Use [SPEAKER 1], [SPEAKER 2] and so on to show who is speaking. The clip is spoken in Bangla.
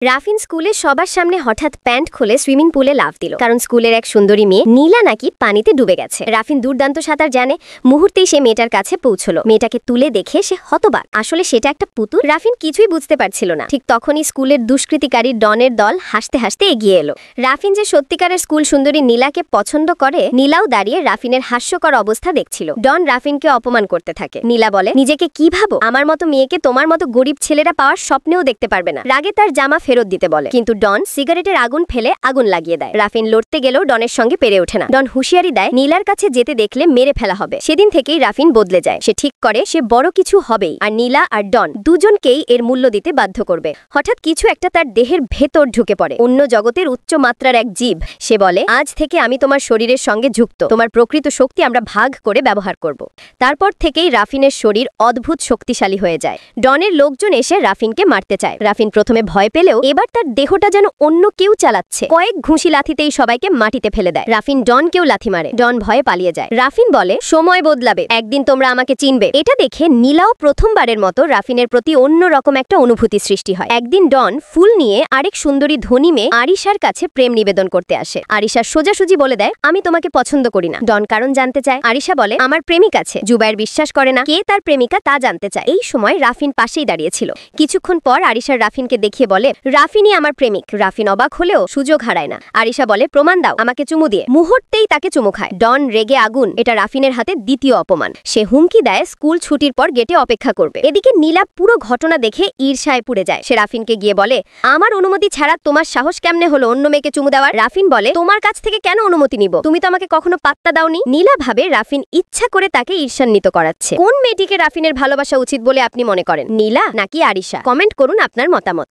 [SPEAKER 1] রাফিন স্কুলে সবার সামনে হঠাৎ প্যান্ট খুলে সুইমিং পুলে লাফ দিল, কারণ স্কুলের এক সুন্দরী মেয়ে নীলা নাকি পানিতে ডুবে গেছে। রাফিন দুর্দান্ত সাঁতার জানে, মুহূর্তেই সে মেয়েটার কাছে পৌঁছলো। মেয়েটাকে তুলে দেখে সে হতবাক, আসলে সেটা একটা পুতুল। রাফিন কিছুই বুঝতে পারছিল না। ঠিক তখনই স্কুলের দুষ্কৃতিকারী ডনের দল হাসতে হাসতে এগিয়ে এলো। রাফিন যে সত্যিকারের স্কুল সুন্দরী নীলাকে পছন্দ করে, নীলাও দাঁড়িয়ে রাফিনের হাস্যকর অবস্থা দেখছিল। ডন রাফিনকে অপমান করতে থাকে। নীলা বলে, নিজেকে কি ভাবো? আমার মতো মেয়েকে তোমার মতো গরিব ছেলেরা পাওয়ার স্বপ্নেও দেখতে পারবে না। রাগে তার জামা ফেরত দিতে বলে, কিন্তু ডন সিগারেটের আগুন ফেলে আগুন লাগিয়ে দেয়। রাফিন লড়তে গেলেও ডনের সঙ্গে পেরে ওঠে না। ডন হুঁশিয়ারি দেয়, নীলার কাছে যেতে দেখলে মেরে ফেলা হবে। সেদিন থেকেই রাফিন বদলে যায়। সে ঠিক করে সে বড় কিছু হবেই, আর নীলা আর ডন দুজনকেই এর মূল্য দিতে বাধ্য করবে। হঠাৎ কিছু একটা তার দেহের ভেতর ঢুকে পড়ে, অন্য জগতের উচ্চ মাত্রার এক জীব। সে বলে, আজ থেকে আমি তোমার শরীরের সঙ্গে যুক্ত, তোমার প্রকৃত শক্তি আমরা ভাগ করে ব্যবহার করব। তারপর থেকেই রাফিনের শরীর অদ্ভুত শক্তিশালী হয়ে যায়। ডনের লোকজন এসে রাফিনকে মারতে চায়। রাফিন প্রথমে ভয় পেলেও এবার তার দেহটা যেন অন্য কেউ চালাচ্ছে। কয়েক ঘুষি লাথিতেই সবাইকে মাটিতে ফেলে দেয়। রাফিন ডনকেও লাথি মারে। ডন ভয়ে পালিয়ে যায়। রাফিন বলে, সময় বদলাবে, একদিন তোমরা আমাকে চিনবে। এটা দেখে নীলাও প্রথমবারের মতো রাফিনের প্রতি অন্য রকম একটা অনুভূতি সৃষ্টি হয়। একদিন ডন ফুল নিয়ে আরেক সুন্দরী ধনী মেয়ে আরিশার কাছে প্রেম নিবেদন করতে আসে। আরিশা সোজাসুজি বলে দেয়, আমি তোমাকে পছন্দ করি না। ডন কারণ জানতে চায়। আরিশা বলে, আমার প্রেমিক আছে। জুবাইর বিশ্বাস করে না, কে তার প্রেমিকা তা জানতে চায়। এই সময় রাফিন পাশেই দাঁড়িয়েছিল। কিছুক্ষণ পর আরিশার রাফিনকে দেখিয়ে বলে, রাফিনই আমার প্রেমিক। রাফিন অবাক হলেও সুযোগ হারায় না। আরিশা বলে, প্রমাণ দাও আমাকে চুমু দিয়ে। মুহূর্তেই তাকে চুমু খায়। ডন রেগে আগুন। এটা রাফিনের হাতে দ্বিতীয় অপমান। সে হুমকি দেয় স্কুল ছুটির পর গেটে অপেক্ষা করবে। এদিকে নীলা পুরো ঘটনা দেখে ঈর্ষায় পুড়ে যায়। সে রাফিনকে গিয়ে বলে, আমার অনুমতি ছাড়া তোমার সাহস কেমনে হলো অন্য মেয়েকে চুমু দেওয়ার? রাফিন বলে, তোমার কাছ থেকে কেন অনুমতি নিব? তুমি তো আমাকে কখনো পাত্তা দাওনি। নীলা ভাবে রাফিন ইচ্ছা করে তাকে ঈর্ষান্বিত করাচ্ছে। কোন মেয়েটিকে রাফিনের ভালোবাসা উচিত বলে আপনি মনে করেন, নীলা নাকি আরিশা? কমেন্ট করুন আপনার মতামত।